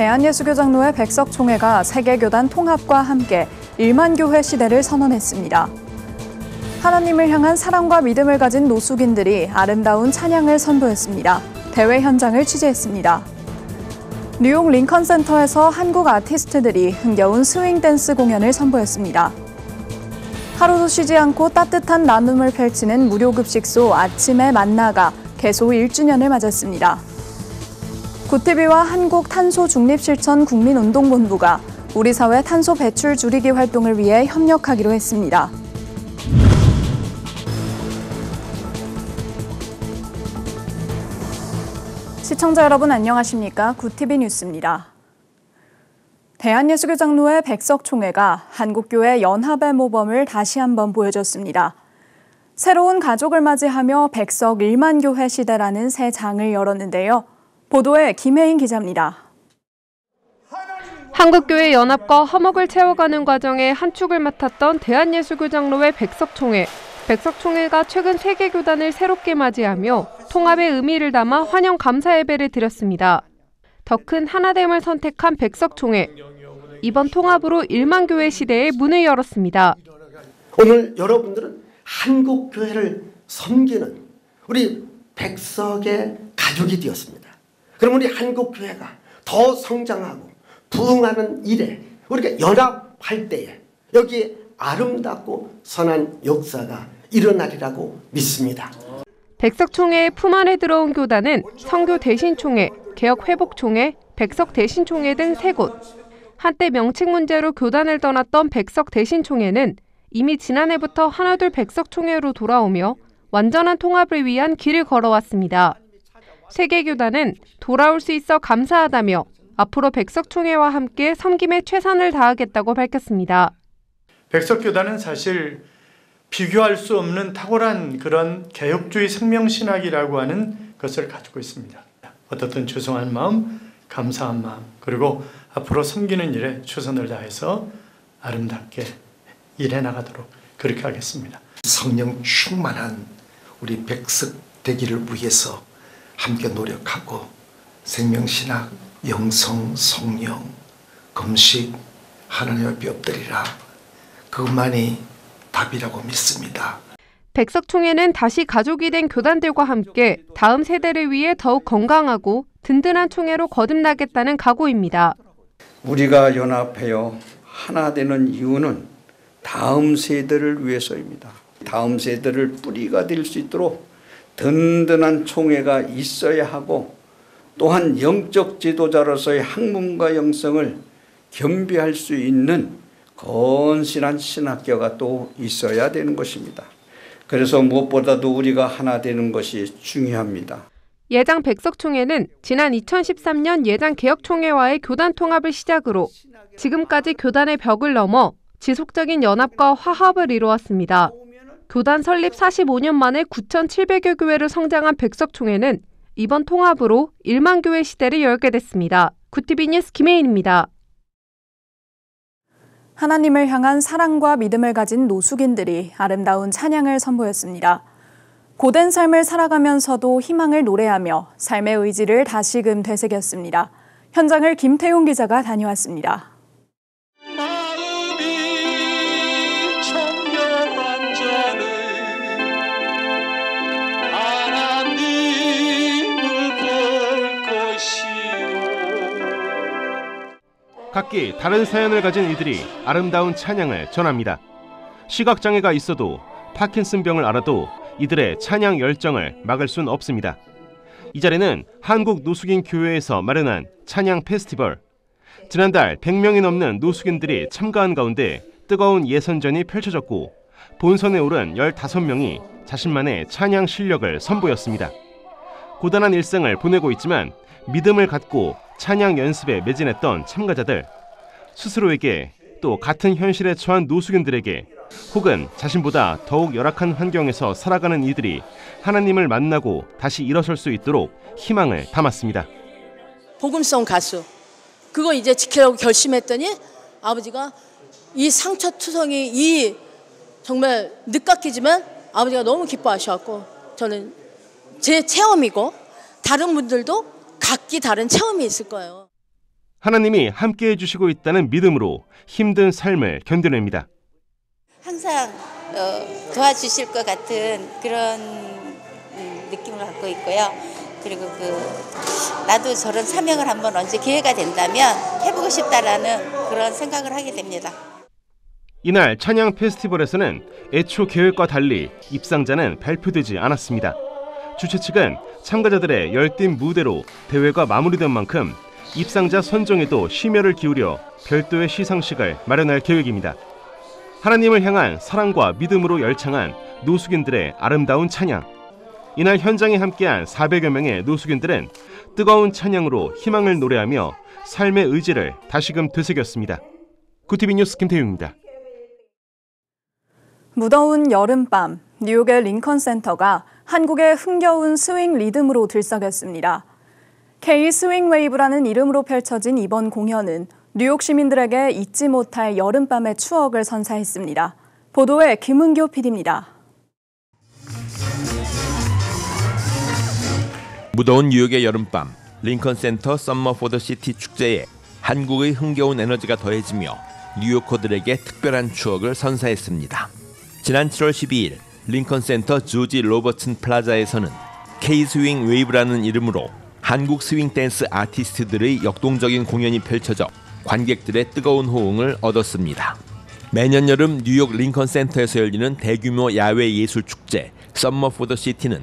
대한예수교장로회 백석총회가 세계교단 통합과 함께 1만 교회 시대를 선언했습니다. 하나님을 향한 사랑과 믿음을 가진 노숙인들이 아름다운 찬양을 선보였습니다. 대회 현장을 취재했습니다. 뉴욕 링컨센터에서 한국 아티스트들이 흥겨운 스윙 댄스 공연을 선보였습니다. 하루도 쉬지 않고 따뜻한 나눔을 펼치는 무료급식소 아침의 만나가 개소 1주년을 맞았습니다. 구티비와 한국탄소중립실천국민운동본부가 우리 사회 탄소 배출 줄이기 활동을 위해 협력하기로 했습니다. 시청자 여러분 안녕하십니까? 구티비 뉴스입니다. 대한예수교장로회 백석총회가 한국교회 연합의 모범을 다시 한번 보여줬습니다. 새로운 가족을 맞이하며 백석 1만 교회 시대라는 새 장을 열었는데요. 보도에 김혜인 기자입니다. 한국교회 연합과 화목을 채워가는 과정에 한 축을 맡았던 대한예수교장로회 백석총회. 백석총회가 최근 세계교단을 새롭게 맞이하며 통합의 의미를 담아 환영 감사 예배를 드렸습니다. 더 큰 하나됨을 선택한 백석총회. 이번 통합으로 1만 교회 시대의 문을 열었습니다. 오늘 여러분들은 한국교회를 섬기는 우리 백석의 가족이 되었습니다. 그럼 우리 한국교회가 더 성장하고 부흥하는 일에 우리가 연합할 때에 여기에 아름답고 선한 역사가 일어나리라고 믿습니다. 백석총회의 품 안에 들어온 교단은 선교대신총회, 개혁회복총회, 백석대신총회 등 3곳. 한때 명칭 문제로 교단을 떠났던 백석대신총회는 이미 지난해부터 하나둘 백석총회로 돌아오며 완전한 통합을 위한 길을 걸어왔습니다. 세계교단은 돌아올 수 있어 감사하다며 앞으로 백석총회와 함께 섬김에 최선을 다하겠다고 밝혔습니다. 백석교단은 사실 비교할 수 없는 탁월한 그런 개혁주의 생명신학이라고 하는 것을 가지고 있습니다. 어떻든 죄송한 마음, 감사한 마음, 그리고 앞으로 섬기는 일에 최선을 다해서 아름답게 일해 나가도록 그렇게 하겠습니다. 성령 충만한 우리 백석 되기를 위해서 함께 노력하고 생명신학, 영성, 성령, 금식, 하나님을 뵙드리라. 그것만이 답이라고 믿습니다. 백석총회는 다시 가족이 된 교단들과 함께 다음 세대를 위해 더욱 건강하고 든든한 총회로 거듭나겠다는 각오입니다. 우리가 연합하여 하나 되는 이유는 다음 세대를 위해서입니다. 다음 세대를 뿌리가 될 수 있도록 든든한 총회가 있어야 하고 또한 영적 지도자로서의 학문과 영성을 겸비할 수 있는 건실한 신학교가 또 있어야 되는 것입니다. 그래서 무엇보다도 우리가 하나 되는 것이 중요합니다. 예장 백석총회는 지난 2013년 예장 개혁총회와의 교단 통합을 시작으로 지금까지 교단의 벽을 넘어 지속적인 연합과 화합을 이루었습니다. 교단 설립 45년 만에 9,700여 교회로 성장한 백석총회는 이번 통합으로 1만 교회 시대를 열게 됐습니다. 구티비 뉴스 김혜인입니다. 하나님을 향한 사랑과 믿음을 가진 노숙인들이 아름다운 찬양을 선보였습니다. 고된 삶을 살아가면서도 희망을 노래하며 삶의 의지를 다시금 되새겼습니다. 현장을 김태용 기자가 다녀왔습니다. 각기 다른 사연을 가진 이들이 아름다운 찬양을 전합니다. 시각장애가 있어도 파킨슨병을 앓아도 이들의 찬양 열정을 막을 순 없습니다. 이 자리는 한국 노숙인 교회에서 마련한 찬양 페스티벌. 지난달 100명이 넘는 노숙인들이 참가한 가운데 뜨거운 예선전이 펼쳐졌고 본선에 오른 15명이 자신만의 찬양 실력을 선보였습니다. 고단한 일상을 보내고 있지만 믿음을 갖고 찬양 연습에 매진했던 참가자들, 스스로에게 또 같은 현실에 처한 노숙인들에게 혹은 자신보다 더욱 열악한 환경에서 살아가는 이들이 하나님을 만나고 다시 일어설 수 있도록 희망을 담았습니다. 복음성 가수 그거 이제 지키라고 결심했더니 아버지가 이 상처투성이 이 정말 늦깎이지만 아버지가 너무 기뻐하셔갖고 저는 제 체험이고 다른 분들도 각기 다른 체험이 있을 거예요. 하나님이 함께해 주시고 있다는 믿음으로 힘든 삶을 견뎌냅니다. 항상 도와주실 것 같은 그런 느낌을 갖고 있고요. 그리고 나도 저런 사명을 한번 언제 기회가 된다면 해보고 싶다라는 그런 생각을 하게 됩니다. 이날 찬양 페스티벌에서는 애초 계획과 달리 입상자는 발표되지 않았습니다. 주최 측은 참가자들의 열띤 무대로 대회가 마무리된 만큼 입상자 선정에도 심혈을 기울여 별도의 시상식을 마련할 계획입니다. 하나님을 향한 사랑과 믿음으로 열창한 노숙인들의 아름다운 찬양. 이날 현장에 함께한 400여 명의 노숙인들은 뜨거운 찬양으로 희망을 노래하며 삶의 의지를 다시금 되새겼습니다. 구티비 뉴스 김태웅입니다. 무더운 여름밤, 뉴욕의 링컨 센터가 한국의 흥겨운 스윙 리듬으로 들썩였습니다. K 스윙 웨이브라는 이름으로 펼쳐진 이번 공연은 뉴욕 시민들에게 잊지 못할 여름밤의 추억을 선사했습니다. 보도에 김은교 PD입니다. 무더운 뉴욕의 여름밤, 링컨 센터 썸머 포 더 시티 축제에 한국의 흥겨운 에너지가 더해지며 뉴요커들에게 특별한 추억을 선사했습니다. 지난 7월 12일 링컨 센터 조지 로버튼 플라자에서는 K 스윙 웨이브라는 이름으로 한국 스윙 댄스 아티스트들의 역동적인 공연이 펼쳐져 관객들의 뜨거운 호응을 얻었습니다. 매년 여름 뉴욕 링컨 센터에서 열리는 대규모 야외 예술 축제 썸머 포 더 시티는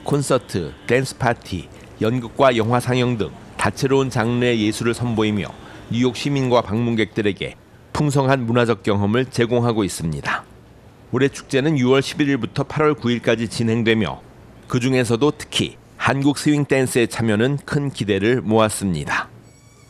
콘서트, 댄스 파티, 연극과 영화 상영 등 다채로운 장르의 예술을 선보이며 뉴욕 시민과 방문객들에게 풍성한 문화적 경험을 제공하고 있습니다. 올해 축제는 6월 11일부터 8월 9일까지 진행되며 그 중에서도 특히 한국 스윙 댄스의 참여는 큰 기대를 모았습니다.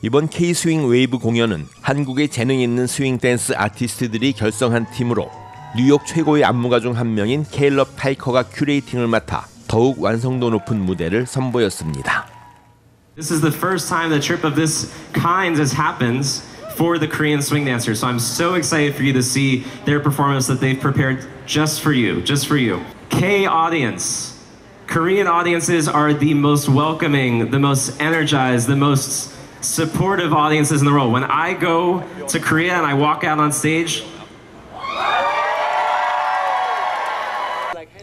이번 K 스윙 웨이브 공연은 한국의 재능 있는 스윙 댄스 아티스트들이 결성한 팀으로 뉴욕 최고의 안무가 중 한 명인 케일럽 타이커가 큐레이팅을 맡아 더욱 완성도 높은 무대를 선보였습니다. This is the first time the trip of this kind has happened for the Korean swing dancers. So I'm so excited for you to see their performance that they've prepared just for you, just for you. K audience. Korean audiences are the most welcoming, the most energized, the most supportive audiences in the world. When I go to Korea and I walk out on stage,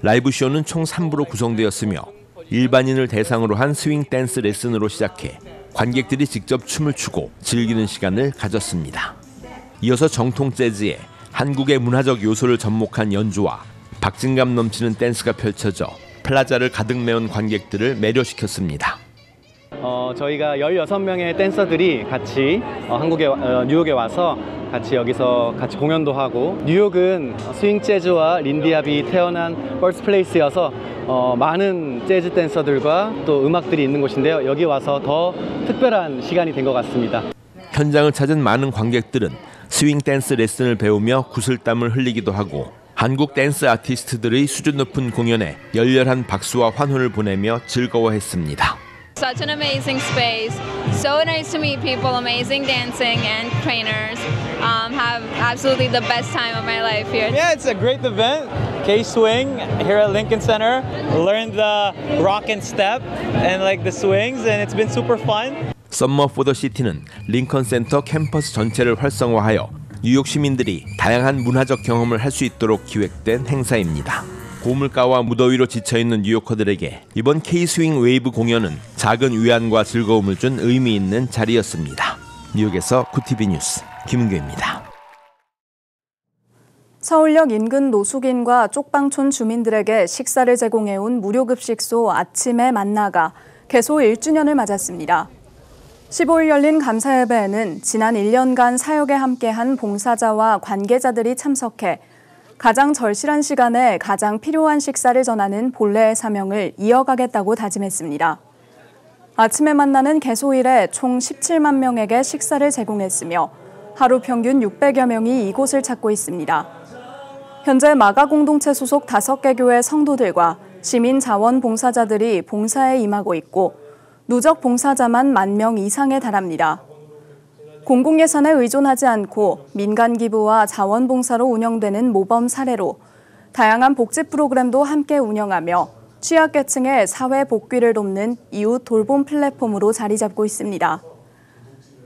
라이브 쇼는 총 3부로 구성되었으며 일반인을 대상으로 한 스윙 댄스 레슨으로 시작해 관객들이 직접 춤을 추고 즐기는 시간을 가졌습니다. 이어서 정통 재즈에 한국의 문화적 요소를 접목한 연주와 박진감 넘치는 댄스가 펼쳐져 플라자를 가득 메운 관객들을 매료시켰습니다. 저희가 16명의 댄서들이 같이 뉴욕에 와서 여기서 같이 공연도 하고, 뉴욕은 스윙 재즈와 린디압이 태어난 버스플레이스여서 많은 재즈 댄서들과 또 음악들이 있는 곳인데요. 여기 와서 더 특별한 시간이 된 것 같습니다. 현장을 찾은 많은 관객들은 스윙 댄스 레슨을 배우며 구슬땀을 흘리기도 하고 한국 댄스 아티스트들의 수준 높은 공연에 열렬한 박수와 환호를 보내며 즐거워했습니다. Such an amazing space. So nice to meet people, amazing dancing and trainers. Have absolutely the best time of my life here. Yeah, it's a great event. K-Swing here at Lincoln Center. Learned the rock and step and like the swings and it's been super fun. 썸머 포 더 시티는 링컨 센터 캠퍼스 전체를 활성화하여 뉴욕 시민들이 다양한 문화적 경험을 할 수 있도록 기획된 행사입니다. 고물가와 무더위로 지쳐있는 뉴요커들에게 이번 K-스윙 웨이브 공연은 작은 위안과 즐거움을 준 의미 있는 자리였습니다. 뉴욕에서 구티비 뉴스 김은교입니다. 서울역 인근 노숙인과 쪽방촌 주민들에게 식사를 제공해온 무료급식소 아침에 만나가 개소 1주년을 맞았습니다. 15일 열린 감사예배에는 지난 1년간 사역에 함께한 봉사자와 관계자들이 참석해 가장 절실한 시간에 가장 필요한 식사를 전하는 본래의 사명을 이어가겠다고 다짐했습니다. 아침에 만나는 개소일에 총 17만 명에게 식사를 제공했으며 하루 평균 600여 명이 이곳을 찾고 있습니다. 현재 마가 공동체 소속 5개 교회 성도들과 시민 자원봉사자들이 봉사에 임하고 있고 누적 봉사자만 10,000명 이상에 달합니다. 공공예산에 의존하지 않고 민간 기부와 자원봉사로 운영되는 모범 사례로 다양한 복지 프로그램도 함께 운영하며 취약계층의 사회 복귀를 돕는 이웃 돌봄 플랫폼으로 자리 잡고 있습니다.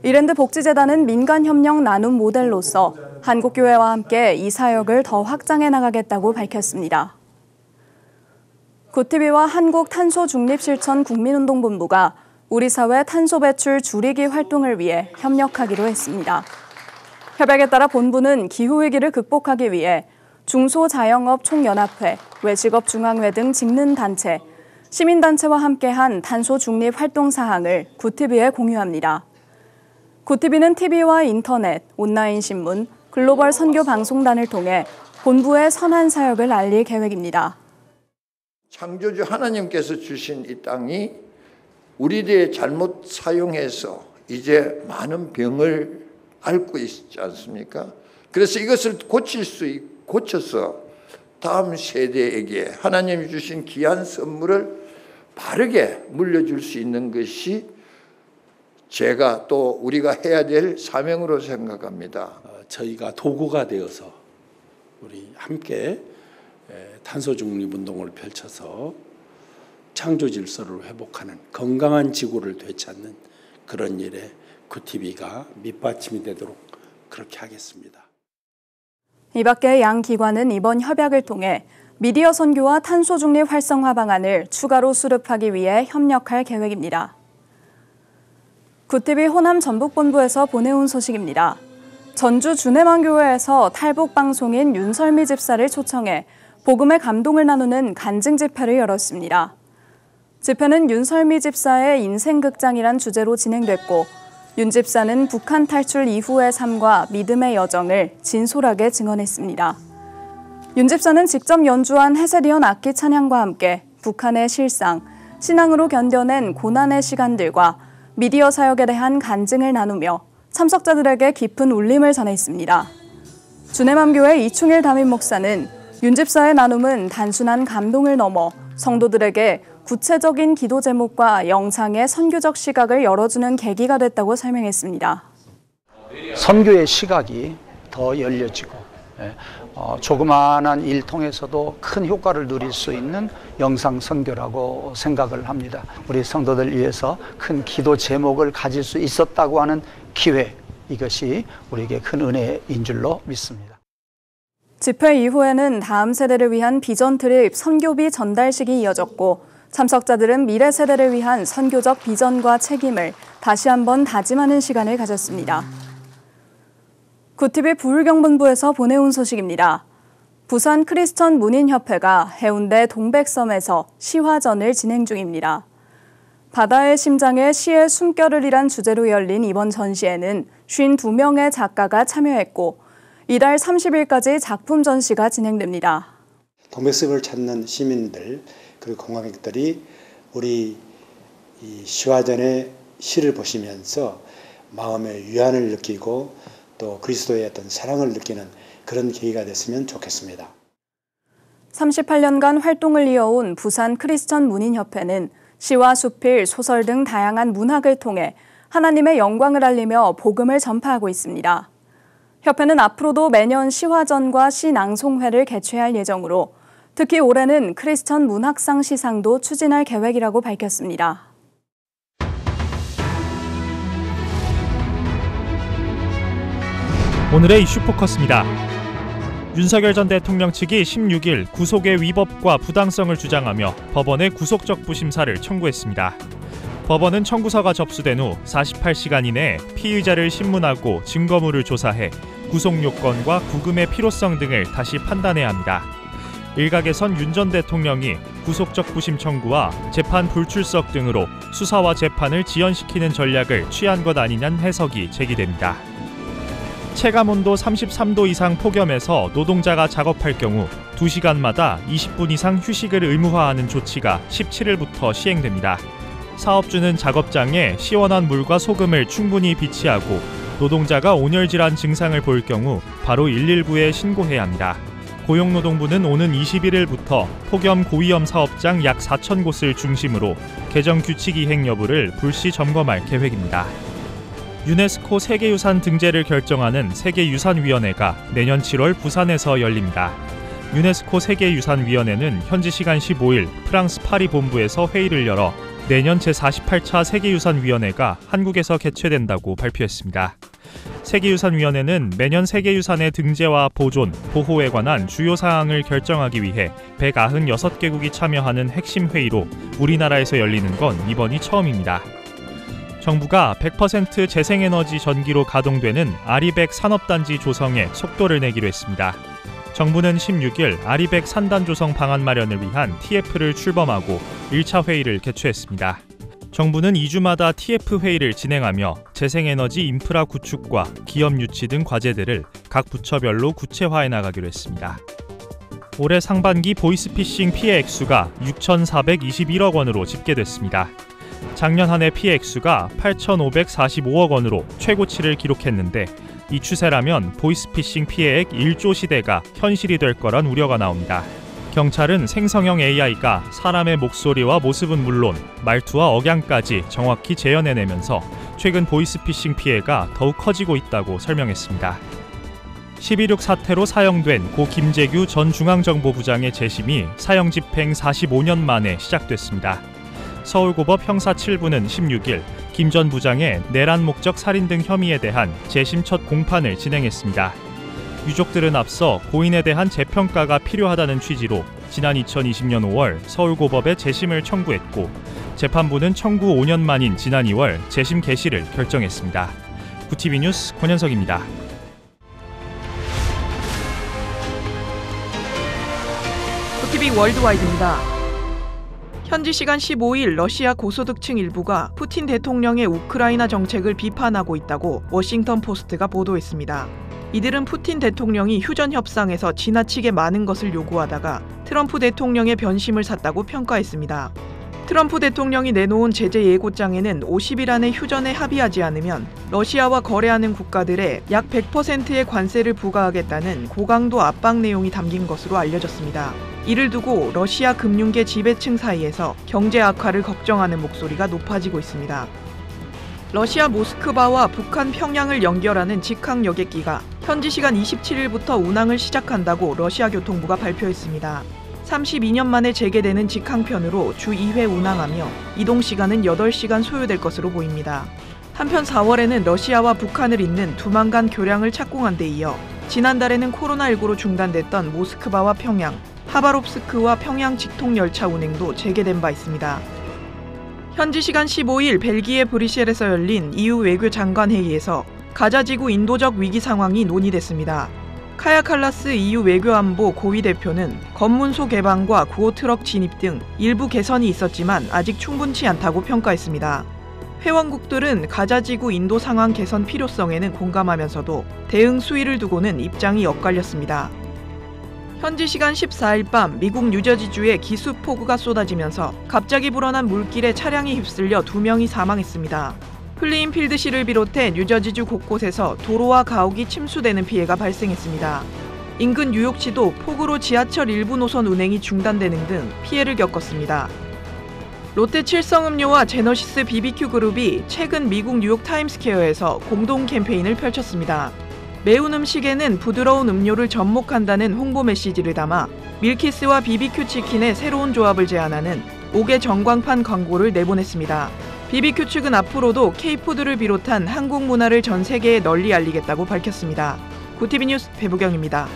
이랜드 복지재단은 민간협력 나눔 모델로서 한국교회와 함께 이 사역을 더 확장해 나가겠다고 밝혔습니다. 구티비와 한국탄소중립실천국민운동본부가 우리 사회 탄소 배출 줄이기 활동을 위해 협력하기로 했습니다. 협약에 따라 본부는 기후위기를 극복하기 위해 중소자영업 총연합회, 외식업중앙회 등 직능단체, 시민단체와 함께한 탄소 중립 활동 사항을 구티비에 공유합니다. 구티비는 TV와 인터넷, 온라인 신문, 글로벌 선교 방송단을 통해 본부의 선한 사역을 알릴 계획입니다. 창조주 하나님께서 주신 이 땅이 우리들의 잘못 사용해서 이제 많은 병을 앓고 있지 않습니까? 그래서 이것을 고쳐서 다음 세대에게 하나님이 주신 귀한 선물을 바르게 물려줄 수 있는 것이 제가 또 우리가 해야 될 사명으로 생각합니다. 저희가 도구가 되어서 우리 함께 탄소중립운동을 펼쳐서 창조 질서를 회복하는 건강한 지구를 되찾는 그런 일에 구티비가 밑받침이 되도록 그렇게 하겠습니다. 이 밖에 양 기관은 이번 협약을 통해 미디어 선교와 탄소중립 활성화 방안을 추가로 수립하기 위해 협력할 계획입니다. 구티비 호남 전북본부에서 보내온 소식입니다. 전주 주내만교회에서 탈북방송인 윤설미 집사를 초청해 복음의 감동을 나누는 간증 집회를 열었습니다. 집회는 윤설미 집사의 인생극장이란 주제로 진행됐고 윤 집사는 북한 탈출 이후의 삶과 믿음의 여정을 진솔하게 증언했습니다. 윤 집사는 직접 연주한 헤세리언 악기 찬양과 함께 북한의 실상, 신앙으로 견뎌낸 고난의 시간들과 미디어 사역에 대한 간증을 나누며 참석자들에게 깊은 울림을 전했습니다. 주내맘교회 이충일 담임 목사는 윤 집사의 나눔은 단순한 감동을 넘어 성도들에게 구체적인 기도 제목과 영상의 선교적 시각을 열어주는 계기가 됐다고 설명했습니다. 선교의 시각이 더 열려지고 조그마한 일 통해서도 큰 효과를 누릴 수 있는 영상 선교라고 생각을 합니다. 우리 성도들 위해서 큰 기도 제목을 가질 수 있었다고 하는 기회, 이것이 우리에게 큰 은혜인 줄로 믿습니다. 집회 이후에는 다음 세대를 위한 비전 트립 선교비 전달식이 이어졌고 참석자들은 미래 세대를 위한 선교적 비전과 책임을 다시 한번 다짐하는 시간을 가졌습니다. 구티비 부울경본부에서 보내온 소식입니다. 부산 크리스천 문인협회가 해운대 동백섬에서 시화전을 진행 중입니다. 바다의 심장에 시의 숨결을이란 주제로 열린 이번 전시회는 52명의 작가가 참여했고 이달 30일까지 작품 전시가 진행됩니다. 동백섬을 찾는 시민들 그리고 관광객들이 우리 이 시화전의 시를 보시면서 마음의 위안을 느끼고 또 그리스도의 어떤 사랑을 느끼는 그런 계기가 됐으면 좋겠습니다. 38년간 활동을 이어온 부산 크리스천 문인협회는 시와 수필, 소설 등 다양한 문학을 통해 하나님의 영광을 알리며 복음을 전파하고 있습니다. 협회는 앞으로도 매년 시화전과 시낭송회를 개최할 예정으로 특히 올해는 크리스천 문학상 시상도 추진할 계획이라고 밝혔습니다. 오늘의 이슈 포커스입니다. 윤석열 전 대통령 측이 16일 구속의 위법과 부당성을 주장하며 법원에 구속적 부심사를 청구했습니다. 법원은 청구서가 접수된 후 48시간 이내에 피의자를 신문하고 증거물을 조사해 구속 요건과 구금의 필요성 등을 다시 판단해야 합니다. 일각에선 윤 전 대통령이 구속적 부심 청구와 재판 불출석 등으로 수사와 재판을 지연시키는 전략을 취한 것 아니냐는 해석이 제기됩니다. 체감온도 33도 이상 폭염에서 노동자가 작업할 경우 2시간마다 20분 이상 휴식을 의무화하는 조치가 17일부터 시행됩니다. 사업주는 작업장에 시원한 물과 소금을 충분히 비치하고 노동자가 온열질환 증상을 보일 경우 바로 119에 신고해야 합니다. 고용노동부는 오는 21일부터 폭염 고위험 사업장 약 4,000곳을 중심으로 개정 규칙 이행 여부를 불시 점검할 계획입니다. 유네스코 세계유산 등재를 결정하는 세계유산위원회가 내년 7월 부산에서 열립니다. 유네스코 세계유산위원회는 현지 시간 15일 프랑스 파리 본부에서 회의를 열어 내년 제48차 세계유산위원회가 한국에서 개최된다고 발표했습니다. 세계유산위원회는 매년 세계유산의 등재와 보존, 보호에 관한 주요 사항을 결정하기 위해 196개국이 참여하는 핵심 회의로 우리나라에서 열리는 건 이번이 처음입니다. 정부가 100% 재생에너지 전기로 가동되는 아리백 산업단지 조성에 속도를 내기로 했습니다. 정부는 16일 아리백 산단 조성 방안 마련을 위한 TF를 출범하고 1차 회의를 개최했습니다. 정부는 2주마다 TF 회의를 진행하며 재생에너지 인프라 구축과 기업 유치 등 과제들을 각 부처별로 구체화해 나가기로 했습니다. 올해 상반기 보이스피싱 피해 액수가 6,421억 원으로 집계됐습니다. 작년 한 해 피해 액수가 8,545억 원으로 최고치를 기록했는데 이 추세라면 보이스피싱 피해액 1조 시대가 현실이 될 거란 우려가 나옵니다. 경찰은 생성형 AI가 사람의 목소리와 모습은 물론 말투와 억양까지 정확히 재현해내면서 최근 보이스피싱 피해가 더욱 커지고 있다고 설명했습니다. 12.6 사태로 사형된 고 김재규 전 중앙정보부장의 재심이 사형 집행 45년 만에 시작됐습니다. 서울고법 형사 7부는 16일 김 전 부장의 내란 목적 살인 등 혐의에 대한 재심 첫 공판을 진행했습니다. 유족들은 앞서 고인에 대한 재평가가 필요하다는 취지로 지난 2020년 5월 서울고법에 재심을 청구했고 재판부는 청구 5년 만인 지난 2월 재심 개시를 결정했습니다. 구TV 뉴스 권현석입니다. 구TV 월드와이드입니다. 현지 시간 15일 러시아 고소득층 일부가 푸틴 대통령의 우크라이나 정책을 비판하고 있다고 워싱턴 포스트가 보도했습니다. 이들은 푸틴 대통령이 휴전 협상에서 지나치게 많은 것을 요구하다가 트럼프 대통령의 변심을 샀다고 평가했습니다. 트럼프 대통령이 내놓은 제재 예고장에는 50일 안에 휴전에 합의하지 않으면 러시아와 거래하는 국가들에 약 100%의 관세를 부과하겠다는 고강도 압박 내용이 담긴 것으로 알려졌습니다. 이를 두고 러시아 금융계 지배층 사이에서 경제 악화를 걱정하는 목소리가 높아지고 있습니다. 러시아 모스크바와 북한 평양을 연결하는 직항 여객기가 현지 시간 27일부터 운항을 시작한다고 러시아 교통부가 발표했습니다. 32년 만에 재개되는 직항편으로 주 2회 운항하며 이동 시간은 8시간 소요될 것으로 보입니다. 한편 4월에는 러시아와 북한을 잇는 두만 간 교량을 착공한 데 이어 지난달에는 코로나19로 중단됐던 모스크바와 평양, 하바롭스크와 평양 직통 열차 운행도 재개된 바 있습니다. 현지 시간 15일 벨기에 브뤼셀에서 열린 EU 외교장관 회의에서 가자지구 인도적 위기 상황이 논의됐습니다. 카야 칼라스 EU 외교안보 고위 대표는 검문소 개방과 구호 트럭 진입 등 일부 개선이 있었지만 아직 충분치 않다고 평가했습니다. 회원국들은 가자지구 인도 상황 개선 필요성에는 공감하면서도 대응 수위를 두고는 입장이 엇갈렸습니다. 현지 시간 14일 밤 미국 뉴저지주에 기습폭우가 쏟아지면서 갑자기 불어난 물길에 차량이 휩쓸려 2명이 사망했습니다. 플레인필드시를 비롯해 뉴저지주 곳곳에서 도로와 가옥이 침수되는 피해가 발생했습니다. 인근 뉴욕시도 폭우로 지하철 일부 노선 운행이 중단되는 등 피해를 겪었습니다. 롯데 칠성음료와 제너시스 BBQ 그룹이 최근 미국 뉴욕 타임스퀘어에서 공동 캠페인을 펼쳤습니다. 매운 음식에는 부드러운 음료를 접목한다는 홍보 메시지를 담아 밀키스와 BBQ 치킨의 새로운 조합을 제안하는 5개 전광판 광고를 내보냈습니다. BBQ 측은 앞으로도 K푸드를 비롯한 한국 문화를 전 세계에 널리 알리겠다고 밝혔습니다. 구TV 뉴스 배부경입니다.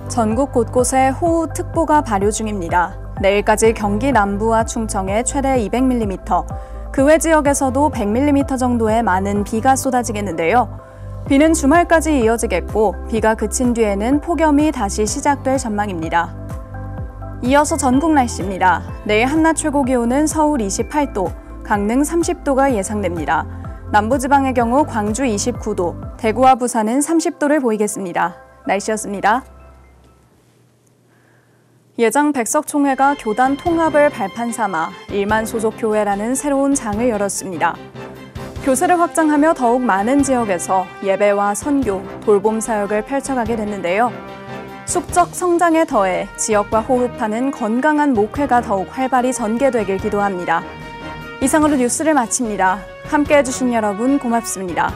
전국 곳곳에 호우특보가 발효 중입니다. 내일까지 경기 남부와 충청에 최대 200mm, 그 외 지역에서도 100mm 정도의 많은 비가 쏟아지겠는데요. 비는 주말까지 이어지겠고 비가 그친 뒤에는 폭염이 다시 시작될 전망입니다. 이어서 전국 날씨입니다. 내일 한낮 최고 기온은 서울 28도, 강릉 30도가 예상됩니다. 남부지방의 경우 광주 29도, 대구와 부산은 30도를 보이겠습니다. 날씨였습니다. 예장 백석총회가 교단 통합을 발판 삼아 1만 소속 교회라는 새로운 장을 열었습니다. 교세를 확장하며 더욱 많은 지역에서 예배와 선교, 돌봄 사역을 펼쳐가게 됐는데요. 숙적 성장에 더해 지역과 호흡하는 건강한 목회가 더욱 활발히 전개되길 기도합니다. 이상으로 뉴스를 마칩니다. 함께해 주신 여러분 고맙습니다.